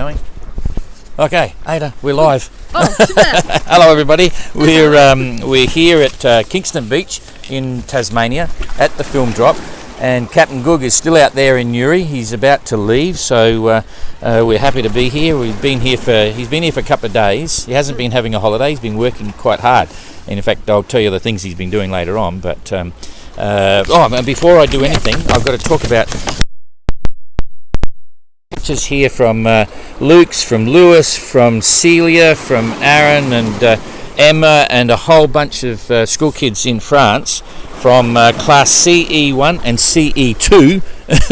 going. Okay, Ada, we're live. Oh, super. Hello, everybody. We're here at Kingston Beach in Tasmania at the film drop, and Captain Gug is still out there in NURI. He's about to leave, so we're happy to be here. He's been here for a couple of days. He hasn't been having a holiday. He's been working quite hard. And in fact, I'll tell you the things he's been doing later on. But and before I do anything, I've got to talk about pictures here from Luke's, from Lewis, from Celia, from Aaron and Emma, and a whole bunch of school kids in France from class CE1 and CE2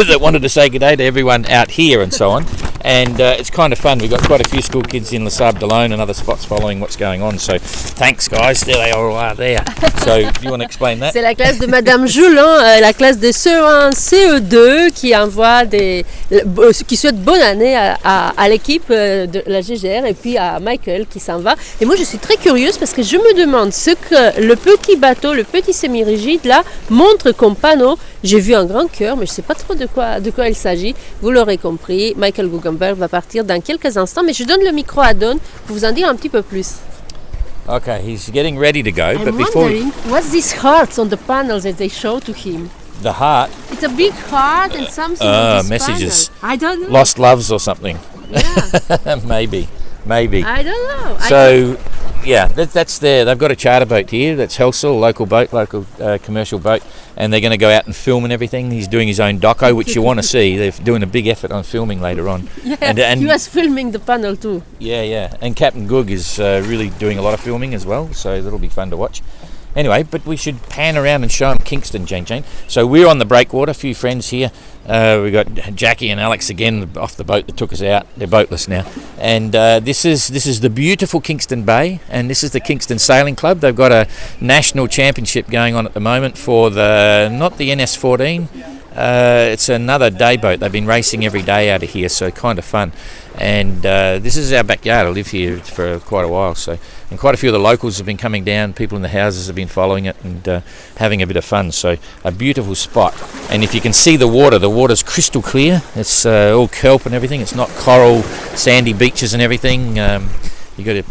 that wanted to say good day to everyone out here and so on. And it's kind of fun. We've got quite a few school kids in Le Sable d'Olonne and other spots following what's going on. So thanks, guys. There they all are there. So do you want to explain that? C'est la classe de Madame Joulin, la classe de CE1, CE2 qui envoie qui souhaite bonne année à l'équipe de la GGR et puis à Michael qui s'en va. Et moi je suis très curieuse parce que je me demande ce que le petit bateau, le petit semi-rigide là montre comme panneau. J'ai vu un grand cœur, mais je ne sais pas trop de quoi il s'agit. Vous l'aurez compris, Michael Guggenberger va partir dans quelques instants, mais je donne le micro à Don pour vous en dire un petit peu plus. Okay, he's getting ready to go. I'm but before wondering, what's this heart on the panel that they show to him? the heart, It's a big heart and something on this messages. panel. I don't know. lost loves or something. Yeah, maybe. I don't know. So, yeah, that's there. They've got a charter boat here. That's Helsel, local commercial boat, and they're going to go out and film and everything. He's doing his own doco, which you want to see. They're doing a big effort on filming later on. Yeah, And he was filming the panel too. yeah. And Captain Gug is really doing a lot of filming as well, so that'll be fun to watch. Anyway, but we should pan around and show them Kingston, Jane. So we're on the breakwater, a few friends here. We've got Jackie and Alex again off the boat that took us out. They're boatless now. And this is the beautiful Kingston Bay, and this is the Kingston Sailing Club. They've got a national championship going on at the moment for not the NS14. It's another day boat. They've been racing every day out of here, so kind of fun. And this is our backyard. I live here for quite a while, and quite a few of the locals have been coming down. People in the houses have been following it and having a bit of fun. So a beautiful spot. And if you can see the water's crystal clear. It's all kelp and everything. It's not coral, sandy beaches and everything. You got to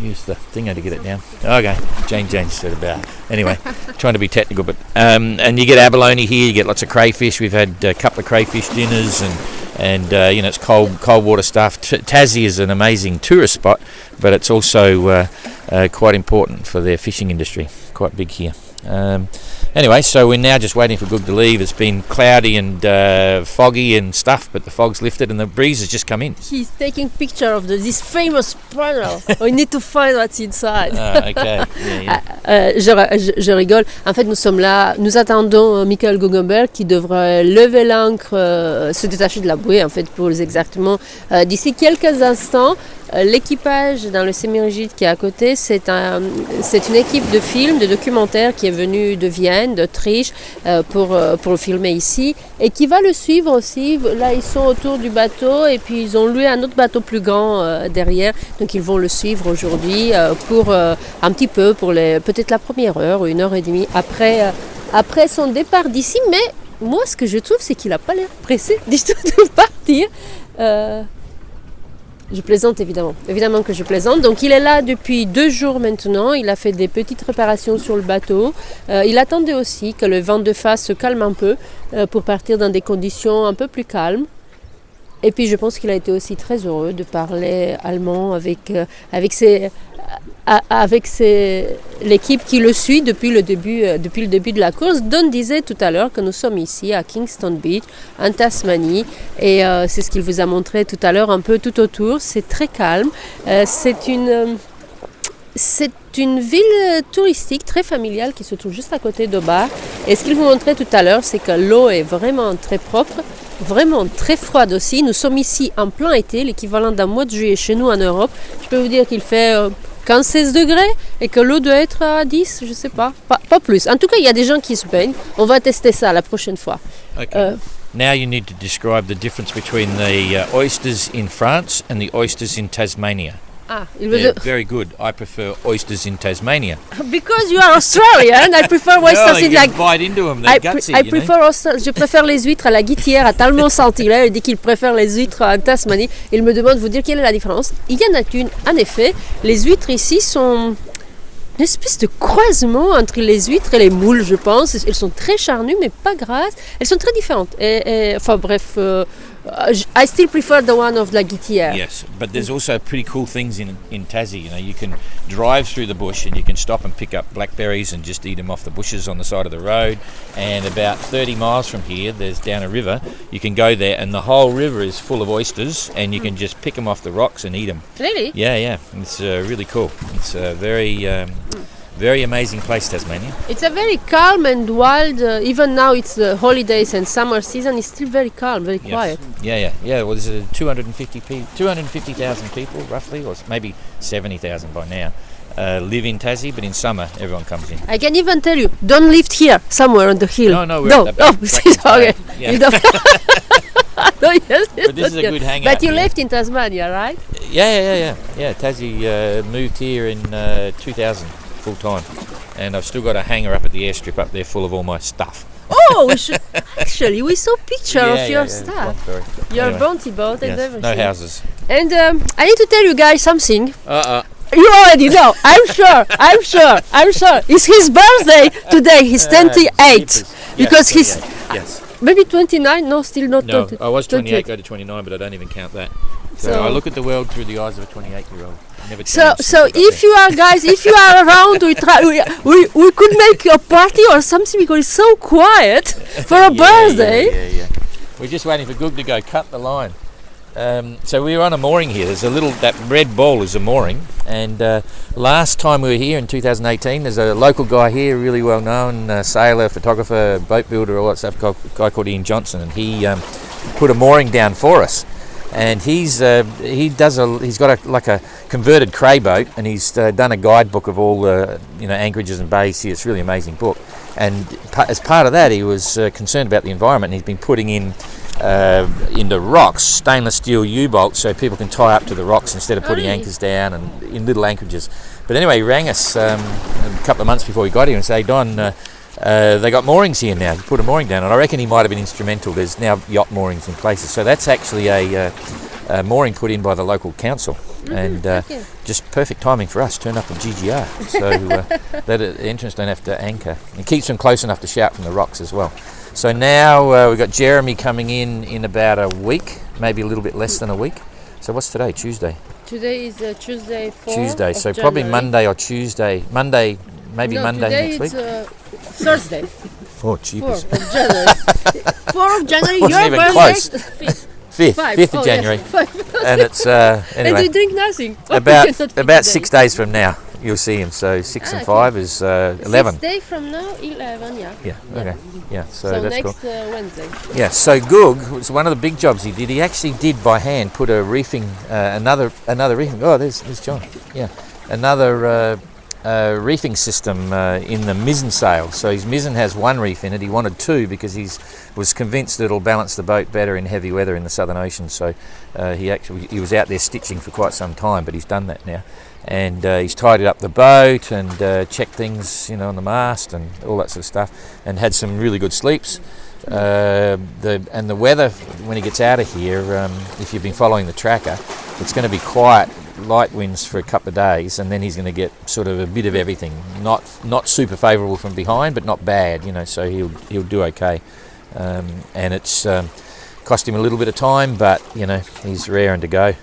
use the thingo to get it down. Okay, Jane said about. Anyway, trying to be technical, but and you get abalone here. You get lots of crayfish. We've had a couple of crayfish dinners, and it's cold water stuff. Tassie is an amazing tourist spot, but it's also quite important for their fishing industry. Quite big here. Anyway, so we're now just waiting for Gug to leave. It's been cloudy and foggy and stuff, but the fog's lifted and the breeze has just come in. He's taking picture of this famous panel. We need to find what's inside. Okay. Yeah. Je rigole. En fait, nous sommes là, nous attendons Michael Guggenberger qui devrait lever l'ancre, se détacher de la bouée, en fait, pour exactement d'ici quelques instants. L'équipage dans le semi-rigide qui est à côté, c'est une équipe de films, de documentaires qui est venue de Vienne, d'Autriche, pour le filmer ici et qui va le suivre aussi. Là, ils sont autour du bateau et puis ils ont loué un autre bateau plus grand derrière. Donc, ils vont le suivre aujourd'hui pour un petit peu, pour peut-être la première heure ou 1h30 après son départ d'ici. Mais moi, ce que je trouve, c'est qu'il n'a pas l'air pressé du tout de partir. Je plaisante évidemment que je plaisante. Donc il est là depuis 2 jours maintenant, il a fait des petites réparations sur le bateau. Il attendait aussi que le vent de face se calme un peu pour partir dans des conditions un peu plus calmes. Et puis je pense qu'il a été aussi très heureux de parler allemand avec l'équipe qui le suit depuis le début de la course. Don disait tout à l'heure que nous sommes ici à Kingston Beach, en Tasmanie, et c'est ce qu'il vous a montré tout à l'heure un peu tout autour. C'est très calme. C'est une ville touristique très familiale qui se trouve juste à côté d'Hobart. Et ce qu'il vous montrait tout à l'heure, c'est que l'eau est vraiment très propre, vraiment très froide aussi. Nous sommes ici en plein été, l'équivalent d'un mois de juillet chez nous en Europe. Je peux vous dire qu'il fait 15-16 degrés et que l'eau doit être à 10, je ne sais pas plus. En tout cas, il y a des gens qui se baignent. On va tester ça la prochaine fois. Okay. Now you need to describe the difference between the oysters in France and the oysters in Tasmania. They're very good. I prefer oysters in Tasmania. Because you are Australian, I prefer oysters in like. Bite into them. They're gutsy, I prefer oysters. Je préfère les huîtres à la guittière à Talmont Sentinelle. Il dit qu'il préfère les huîtres en Tasmanie. Il me demande de vous dire quelle est la différence. Il y en a une, en effet. Les huîtres ici sont une espèce de croisement entre les huîtres et les moules, je pense. Elles sont très charnues, mais pas grasses. Elles sont très différentes. Enfin bref, I still prefer the one of la guittière. Yes, but there's also pretty cool things in Tassie. You know, you can drive through the bush and you can stop and pick up blackberries and just eat them off the bushes on the side of the road. And about 30 miles from here, there's down a river. You can go there and the whole river is full of oysters and you can just pick them off the rocks and eat them. Really? Yeah. It's really cool. It's a very amazing place, Tasmania. It's a very calm and wild, even now it's the holidays and summer season, it's still very calm, very quiet. Yeah. Well, there's 250,000 people roughly, or maybe 70,000 by now, live in Tassie, but in summer everyone comes in. I can even tell you, don't live here, somewhere on the hill. No, we're at the back. Okay. Yeah. You don't no, yes, But this is a good hangout. But you here. lived in Tasmania, right? Yeah. Tassie moved here in 2000 full time, and I've still got a hangar up at the airstrip up there full of all my stuff. Oh, we saw picture of your stuff. Your Anyway. bounty boat and everything. No houses. And I need to tell you guys something. You already know. I'm sure. It's his birthday today. He's 28. Because he's maybe 29. No, still not. No, 20, I was 28, 28. go to 29, but I don't even count that. So I look at the world through the eyes of a 28-year-old. So if you are guys, if you are around, we could make a party or something because it's so quiet for a birthday. Yeah. We're just waiting for Gug to go cut the line. So we were on a mooring here. There's that red ball is a mooring. And last time we were here in 2018, there's a local guy here, really well known, sailor, photographer, boat builder, all that stuff, a guy called Ian Johnson, and he put a mooring down for us. And he's got a converted cray boat, and he's done a guidebook of all the anchorages and bays here. It's a really amazing book. And as part of that, he was concerned about the environment, and he's been putting into rocks stainless steel U-bolts so people can tie up to the rocks instead of putting anchors down and in little anchorages. But anyway, he rang us a couple of months before we got here and said, Don, they got moorings here now. Put a mooring down, and I reckon he might have been instrumental. There's now yacht moorings in places, so that's actually a mooring put in by the local council, and just perfect timing for us. Turn up at GGR, so that the entrance don't have to anchor. It keeps them close enough to shout from the rocks as well. So now we've got Jeremy coming in about a week, maybe a little bit less than a week. So what's today? Tuesday. Today is Tuesday. 4th Tuesday. So of probably January. Monday or Tuesday. Monday next week. Thursday. Oh, jeepers. 4th of January. 4th of January, Wasn't your even birthday. close. 5th of Oh, January. Yes. And it's And anyway you drink nothing. about 6 days from now you'll see him. So 6 and 5 is 11. 6 days from now, 11, yeah. Yeah. Okay. Yeah. So that's next cool. Wednesday. Yeah. So Gug was one of the big jobs he did. He actually did by hand put a reefing, another reefing. Oh, there's John. Yeah. Another reefing system in the mizzen sail. So his mizzen has one reef in it. He wanted two because he was convinced that it'll balance the boat better in heavy weather in the Southern Ocean. So he was out there stitching for quite some time, but he's done that now. And he's tidied up the boat and checked things, on the mast and all that sort of stuff, and had some really good sleeps. The weather when he gets out of here, if you've been following the tracker, it's going to be quiet, light winds for a couple of days, and then he's going to get sort of a bit of everything. Not super favourable from behind, but not bad, so he'll do okay. And it's cost him a little bit of time, but he's raring to go.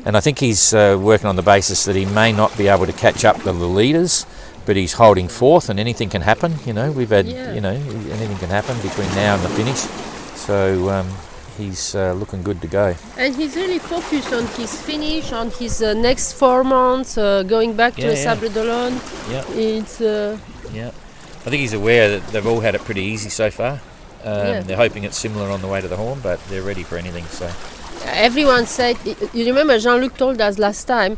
And I think he's working on the basis that he may not be able to catch up to the leaders, but he's holding forth, and anything can happen. We've had anything can happen between now and the finish. So he's looking good to go. And he's really focused on his finish, on his next 4 months, going back to Sable d'Olonne. Yeah. It's I think he's aware that they've all had it pretty easy so far. They're hoping it's similar on the way to the Horn, but they're ready for anything. So everyone said, you remember Jean-Luc told us last time,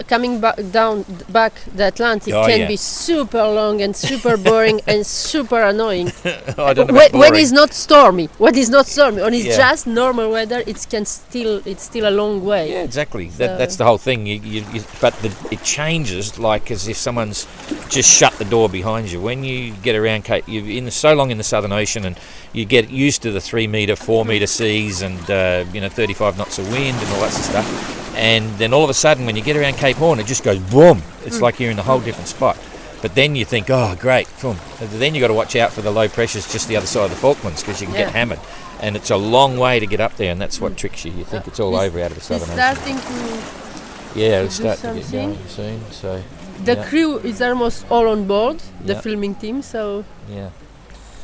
coming back the Atlantic can be super long and super boring and super annoying. I don't know when it's not stormy. When it's just normal weather, it's still a long way. Yeah, exactly. That's the whole thing. It changes like as if someone's just shut the door behind you. When you get around Cape, you're so long in the Southern Ocean, and you get used to the 3 metre, 4 metre seas, and 35 knots of wind and all that sort of stuff. And then all of a sudden, when you get around Cape Horn, it just goes boom. It's like you're in a whole different spot. But then you think, oh, great, boom. Then you got to watch out for the low pressures just the other side of the Falklands, because you can get hammered. And it's a long way to get up there, and that's what tricks you. You think it's all over out of the Southern Ocean. It'll start to get going soon. So the crew is almost all on board, the filming team. So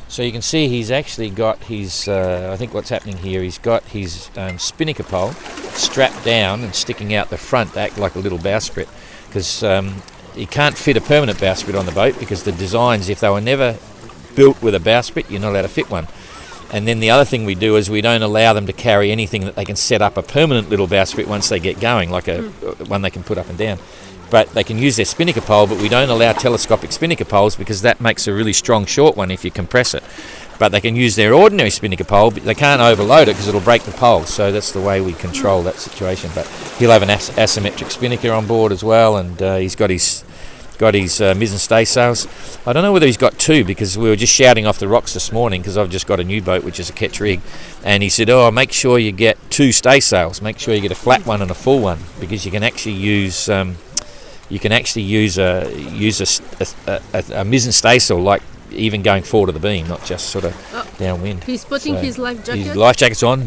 So you can see he's actually got his, I think what's happening here, he's got his spinnaker pole strapped down and sticking out the front to act like a little bowsprit, because you can't fit a permanent bowsprit on the boat, because the designs, if they were never built with a bowsprit, you're not allowed to fit one. And then the other thing we do is we don't allow them to carry anything that they can set up a permanent little bowsprit once they get going, like one they can put up and down. But they can use their spinnaker pole, but we don't allow telescopic spinnaker poles, because that makes a really strong short one if you compress it. But they can use their ordinary spinnaker pole, but they can't overload it because it'll break the pole. So that's the way we control that situation. But he'll have an asymmetric spinnaker on board as well, and he's got his mizzen staysails. I don't know whether he's got two, because we were just shouting off the rocks this morning, because I've just got a new boat which is a ketch rig, and he said, oh, make sure you get two staysails, make sure you get a flat one and a full one, because you can actually use a mizzen staysail, like even going forward of the beam, not just sort of downwind. He's putting his life jacket. His life jacket's on.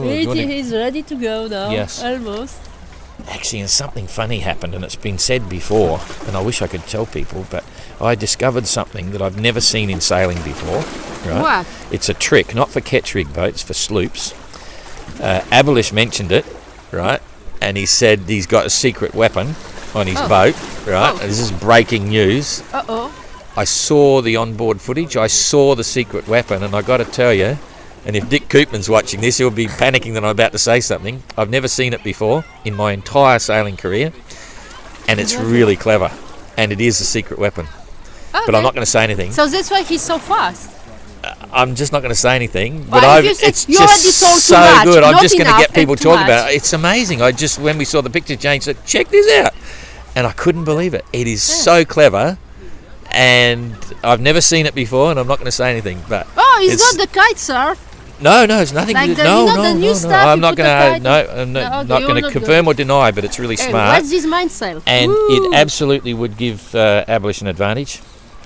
He's ready to go now. Yes. Almost. Actually, and something funny happened, and it's been said before, and I wish I could tell people, but I discovered something that I've never seen in sailing before. Right? What? It's a trick, not for ketch rig boats, for sloops. Abelish mentioned it, right? And he said he's got a secret weapon on his boat, right? This is breaking news. I saw the onboard footage, I saw the secret weapon, and I got to tell you, and if Dick Koopman's watching this, he'll be panicking that I'm about to say something. I've never seen it before in my entire sailing career, and it's really clever, and it is a secret weapon. Okay. But I'm not going to say anything. So that's why he's so fast. I'm just not going to say anything, but it's just so good. I'm just going to get people talking about it. It's amazing. When we saw the picture, Jane said, check this out. And I couldn't believe it. It is so clever, and I've never seen it before, and I'm not going to say anything. But it's not the kite surf. No, it's nothing. Like No. I'm not going to confirm or deny, but it's really smart. What's his mind sail? And it absolutely would give Abelish an advantage.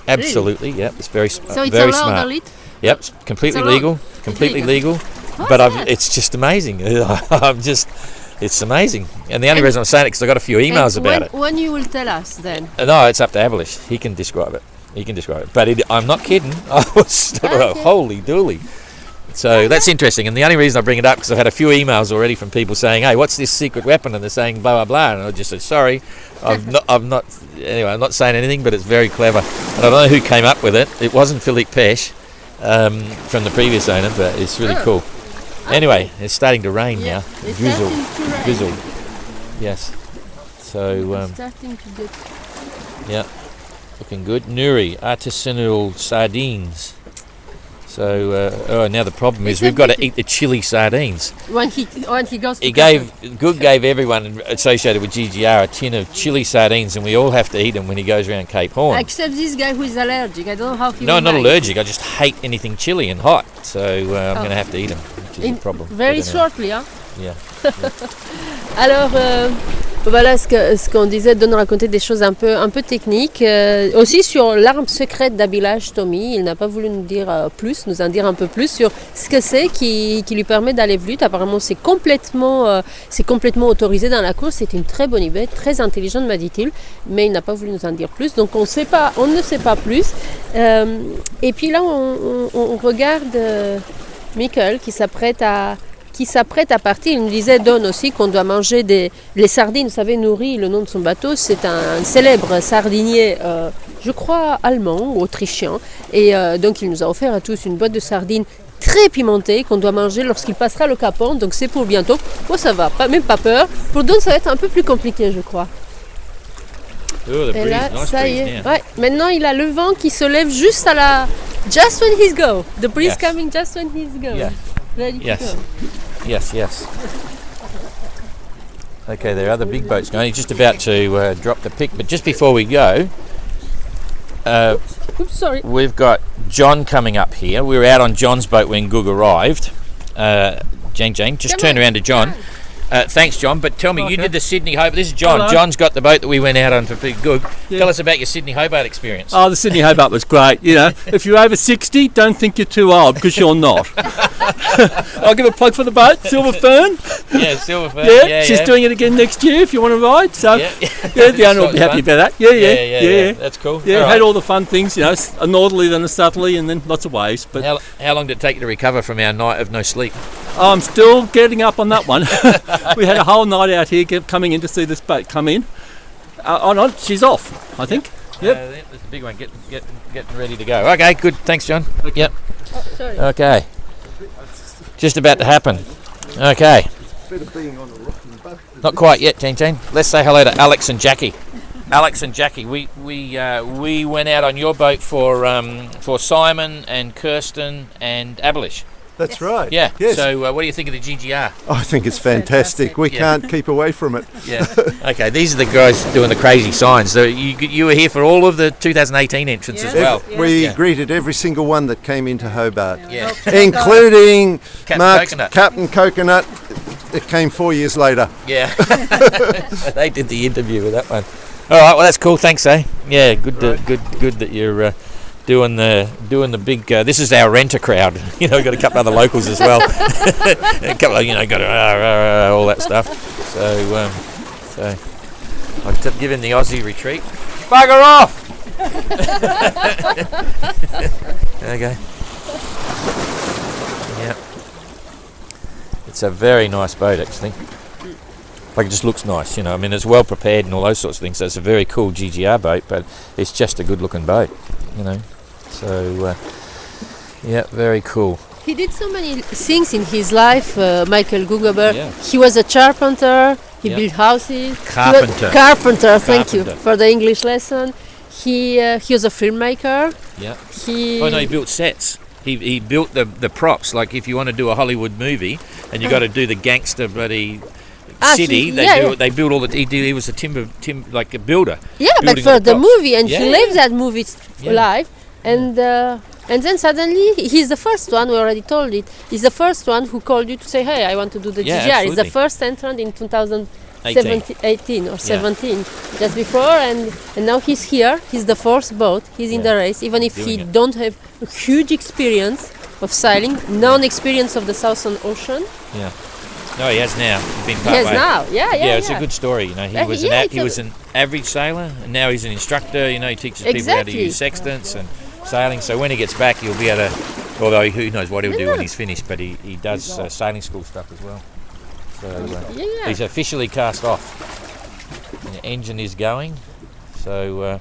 Absolutely, yeah. It's very smart. So it's very allowed smart. elite? Yep, it's completely legal. Completely legal. But it's just amazing. It's amazing. And the only reason I'm saying it because I got a few emails about it. When you will tell us then? No, it's up to Abelish. He can describe it. But I'm not kidding. I was holy dooly. So that's interesting. And the only reason I bring it up because I've had a few emails already from people saying, "Hey, what's this secret weapon?" And they're saying blah blah blah. And I just said, "Sorry, I'm not. Anyway, I'm not saying anything, but it's very clever." And I don't know who came up with it. It wasn't Philippe Pesch from the previous owner, but it's really cool. Anyway, it's starting to rain now. Drizzle. Yes. So. It's starting to get. Yeah, looking good. NURI artisanal sardines. So now the problem is we've got to eat the chili sardines. When he goes. Gug gave everyone associated with GGR a tin of chili sardines, and we all have to eat them when he goes around Cape Horn. Except this guy who is allergic. I don't know how he. No, not allergic. I just hate anything chili and hot, so I'm going to have to eat them, which is a problem. Very shortly, hein. Yeah. Alors, voilà ce qu'on disait, de nous raconter des choses un peu techniques. Aussi sur l'arme secrète d'Abelish Tommy, il n'a pas voulu nous en dire un peu plus sur ce que c'est qui lui permet d'aller vite. Apparemment, c'est complètement autorisé dans la course. C'est une très bonne idée, très intelligente, m'a dit-il, mais il n'a pas voulu nous en dire plus. Donc, on ne sait pas plus. Et puis là, on regarde Michael qui s'apprête à partir. Il nous disait, Don aussi, qu'on doit manger les sardines. Vous savez, NURI, le nom de son bateau, c'est un célèbre sardinier, je crois, allemand ou autrichien. Et donc, il nous a offert à tous une boîte de sardines très pimenté qu'on doit manger lorsqu'il passera le Cap Horn, donc c'est pour bientôt. Moi ça va, même pas peur. Pour Don ça va être un peu plus compliqué je crois. Oh, the Et breeze, là, nice ça y breeze est. now. Ouais, maintenant il a le vent qui se lève juste à la... Just when he's go. The breeze Yes. coming just when he's go. Yeah. Ready to Yes. go. Yes. Okay, there are other big boats going. He's just about to drop the pick, but just before we go, Oops, sorry. we've got John coming up here. We were out on John's boat when Gug arrived. Jane, just Come turn on. around to John. Thanks, John. But tell me, you Okay. did the Sydney Hobart. This is John. Hello. John's got the boat that we went out on for Big Gug. Yeah. Tell us about your Sydney Hobart experience. Oh, the Sydney Hobart was great. You know, if you're over 60, don't think you're too old because you're not. I'll give a plug for the boat, Silver Fern. Yeah, Silverfern. Yeah, she's doing it again next year if you want to ride. So, Yeah, the owner will be happy about that. Yeah. That's cool. Yeah, All had right. all the fun things, you know, a northerly, then a southerly, and then lots of waves. But How long did it take you to recover from our night of no sleep? I'm still getting up on that one. We had a whole night out here coming in to see this boat come in. No, she's off, I think. Yep. There's a big one getting ready to go. Okay, good. Thanks, John. Yep. Oh, sorry. Okay. Just about to happen. Okay. Not quite yet, Jane. Let's say hello to Alex and Jackie. Alex and Jackie, we went out on your boat for Simon and Kirsten and Abelish. That's right. Yeah. Yes. So what do you think of the GGR? I think it's fantastic. We Yeah. can't keep away from it. Yeah. Okay. These are the guys doing the crazy signs. So you were here for all of the 2018 entrants as well. We Yeah. greeted every single one that came into Hobart, Yeah. including Captain Mark's Coconut. Captain Coconut. It came 4 years later. Yeah. They did the interview with that one. All right. Well, that's cool. Thanks, eh? Yeah. Good. Good that you're doing the big. This is our renter crowd. You know, we've got a couple other locals as well. A couple of got all that stuff. So I'll give him the Aussie retreat. Bugger off. Okay. Yeah. It's a very nice boat, actually. Like, it just looks nice, you know. I mean, it's well prepared and all those sorts of things. So it's a very cool GGR boat, but it's just a good-looking boat, you know. So, yeah, very cool. He did so many things in his life, Michael Guggenberger. Yeah. He was a carpenter, he Yeah. built houses. Carpenter. Carpenter, thank you Carpenter. for the English lesson. He was a filmmaker. Yeah. He Oh no, he built sets. He built the props. Like if you want to do a Hollywood movie and you got to do the gangster bloody city, they build all the. He was a timber like a builder. Yeah, but building for all the props. movie, and Yeah, he yeah. left that movie Yeah. alive, and then suddenly he's the first one. We already told it. He's the first one who called you to say, "Hey, I want to do the Yeah, GGR." He's the absolutely. first entrant in 2018 or 17, just before, and now he's here. He's the fourth boat. He's in Yeah. the race, even if he Doing it. don't have a huge experience of sailing, non-experience of the Southern Ocean. Yeah. No, he has now. He's been part Yes, way. now, yeah. It's a good story. You know, he Yeah, was yeah, he was an average sailor, and now he's an instructor. You know, he teaches people how to Exactly. use sextants and sailing. So when he gets back, he'll be able to. Although who knows what he'll do when he's finished, but he does sailing school stuff as well. So Yeah. he's officially cast off. And the engine is going. So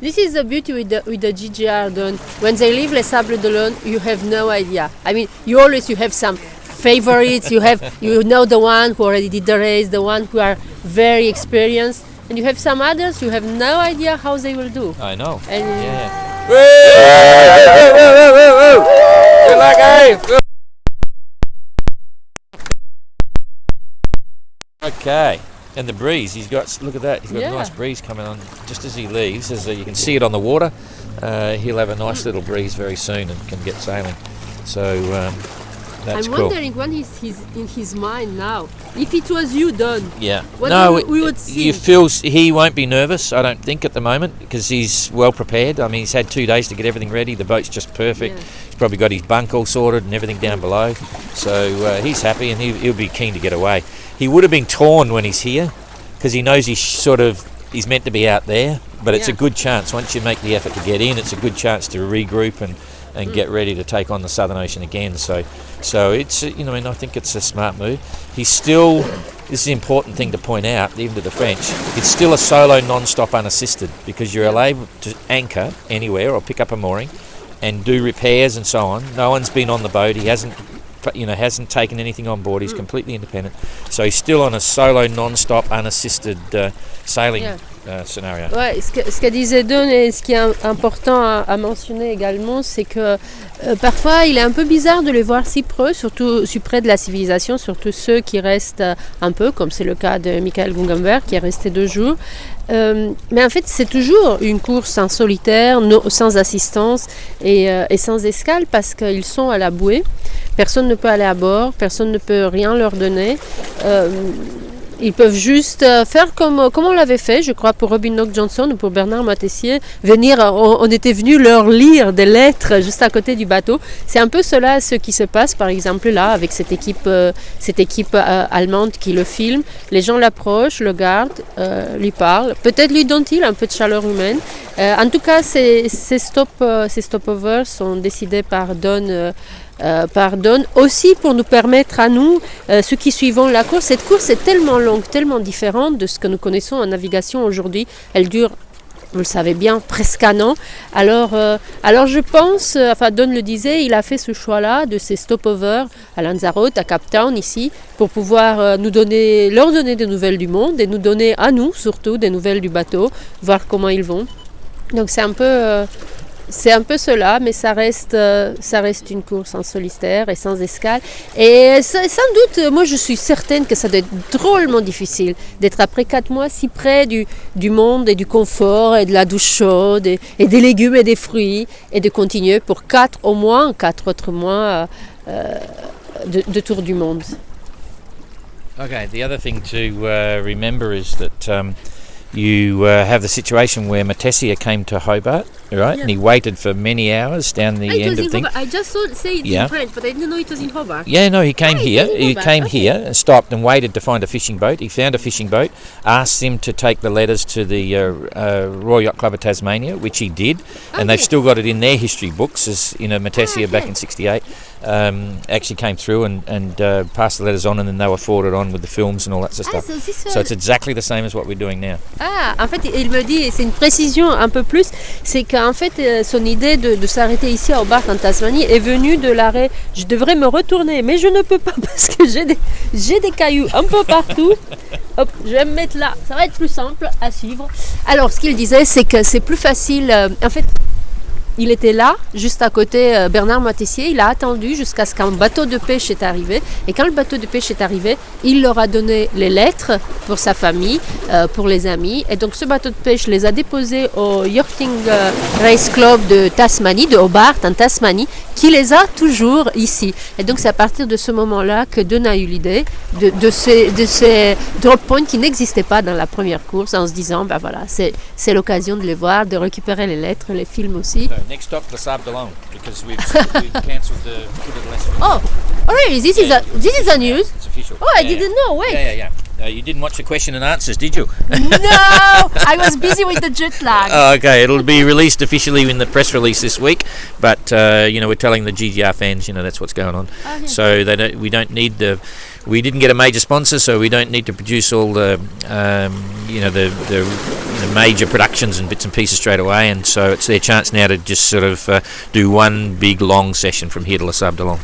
This is the beauty with the GGR. When they leave Les Sables d'Olonne, you have no idea. I mean, you have some favorites. You know the one who already did the race, the one who are very experienced, and you have some others. You have no idea how they will do. I know. And Yeah. Good luck, eh? Okay. And the breeze, look at that, he's got Yeah. a nice breeze coming on just as he leaves. You can see it on the water. He'll have a nice little breeze very soon and can get sailing. So that's I'm cool. wondering when he's in his mind now. If it was you, Don, Yeah. what we would see. You feel he won't be nervous, I don't think, at the moment, because he's well prepared. I mean, he's had 2 days to get everything ready. The boat's just perfect. Yeah. He's probably got his bunk all sorted and everything down below. So he's happy and he'll be keen to get away. He would have been torn when he's here because he knows he's meant to be out there, but it's a Yeah. good chance. Once you make the effort to get in, it's a good chance to regroup and get ready to take on the Southern Ocean again. So it's, I think it's a smart move. He's still, this is an important thing to point out, even to the French, it's still a solo non-stop unassisted because you're able to anchor anywhere or pick up a mooring and do repairs and so on. No one's been on the boat. He hasn't taken anything on board. He's completely independent. So he's still on a solo, non-stop, unassisted sailing scenario. Ouais, ce que disait Don et ce qui est important à mentionner également, c'est que parfois il est un peu bizarre de les voir si près, surtout si près de la civilisation, surtout ceux qui restent un peu, comme c'est le cas de Michael Guggenberger qui est resté 2 jours. Mais en fait c'est toujours une course en solitaire, sans assistance et sans escale parce qu'ils sont à la bouée. Personne ne peut aller à bord, personne ne peut rien leur donner. Ils peuvent juste faire comme on l'avait fait, je crois, pour Robin Knox-Johnson ou pour Bernard Matessier. On était venus leur lire des lettres juste à côté du bateau. C'est un peu cela ce qui se passe, par exemple, là, avec cette équipe allemande qui le filme. Les gens l'approchent, le gardent, lui parlent. Peut-être lui donnent-ils un peu de chaleur humaine. En tout cas, ces stopovers sont décidés par Don aussi pour nous permettre à nous, ceux qui suivons la course. Cette course est tellement longue, tellement différente de ce que nous connaissons en navigation aujourd'hui. Elle dure, vous le savez bien, presque un an. Alors je pense, Don le disait, il a fait ce choix-là de ces stopovers à Lanzarote, à Cape Town ici, pour pouvoir leur donner des nouvelles du monde et nous donner à nous surtout des nouvelles du bateau, voir comment ils vont. Donc c'est un peu cela, mais ça reste une course en solitaire et sans escale. Et sans doute, moi je suis certaine que ça doit être drôlement difficile d'être après 4 mois si près du monde et du confort et de la douche chaude et des légumes et des fruits et de continuer pour 4 autres mois de tour du monde. Okay, the other thing to remember is that you have the situation where Matessier came to Hobart, right? Yeah. And he waited for many hours down the end of things. I just saw say it in French, but I didn't know it was in Hobart. Yeah, no, he came here. He came here and stopped and waited to find a fishing boat. He found a fishing boat, asked him to take the letters to the Royal Yacht Club of Tasmania, which he did, and they've still got it in their history books as Matessier back in '68. Actually came through and passed the letters on, and then they were forwarded on with the films and all that sort of stuff. So it's exactly the same as what we're doing now. En fait, il me dit, c'est une précision un peu plus, c'est qu'en fait, son idée de s'arrêter ici à Hobart en Tasmanie est venue de l'arrêt. Je devrais me retourner, mais je ne peux pas parce que j'ai des cailloux un peu partout. Hop, je vais me mettre là, ça va être plus simple à suivre. Alors, ce qu'il disait, c'est que c'est plus facile. En fait, il était là, juste à côté Bernard Matessier. Il a attendu jusqu'à ce qu'un bateau de pêche est arrivé. Et quand le bateau de pêche est arrivé, il leur a donné les lettres pour sa famille, pour les amis. Et donc ce bateau de pêche les a déposés au Yachting Race Club de Tasmanie, de Hobart en Tasmanie, qui les a toujours ici. Et donc c'est à partir de ce moment-là que Don a eu l'idée de ces drop points qui n'existaient pas dans la première course, en se disant, ben voilà, c'est l'occasion de les voir, de récupérer les lettres, les films aussi. Next stop, the Sable d'Olonne, because we've cancelled the last one. Oh, really? This is a news? It's official. Oh, I didn't know. Wait. Yeah. You didn't watch the question and answers, did you? No, I was busy with the jet lag. Oh, okay, it'll be released officially in the press release this week, but we're telling the GGR fans, that's what's going on. Okay. So we didn't get a major sponsor, so we don't need to produce all the major productions and bits and pieces straight away, and so it's their chance now to just sort of do one big long session from here to La Sable d'Olonne.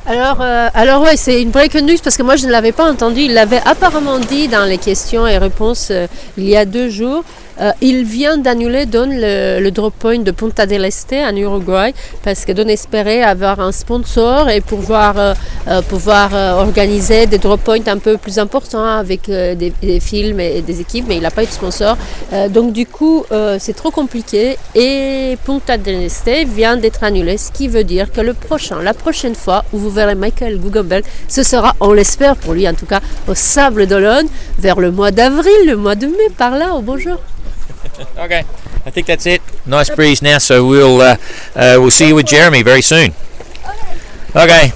Alors ouais, c'est une breaking news parce que moi je ne l'avais pas entendu. Il l'avait apparemment dit dans les questions et réponses il y a 2 jours. Il vient d'annuler Don le drop point de Punta del Este en Uruguay parce que Don espérait avoir un sponsor et pouvoir organiser des drop points un peu plus importants avec des films et des équipes, mais il n'a pas eu de sponsor. Donc du coup, c'est trop compliqué et Punta del Este vient d'être annulé, ce qui veut dire que la prochaine fois où vous verrez Michael Guggenberger, ce sera, on l'espère pour lui en tout cas, au Sable d'Olonne, vers le mois d'avril, le mois de mai, par là, au bonjour. Okay, I think that's it. Nice breeze now, so we'll see you with Jeremy very soon. Okay.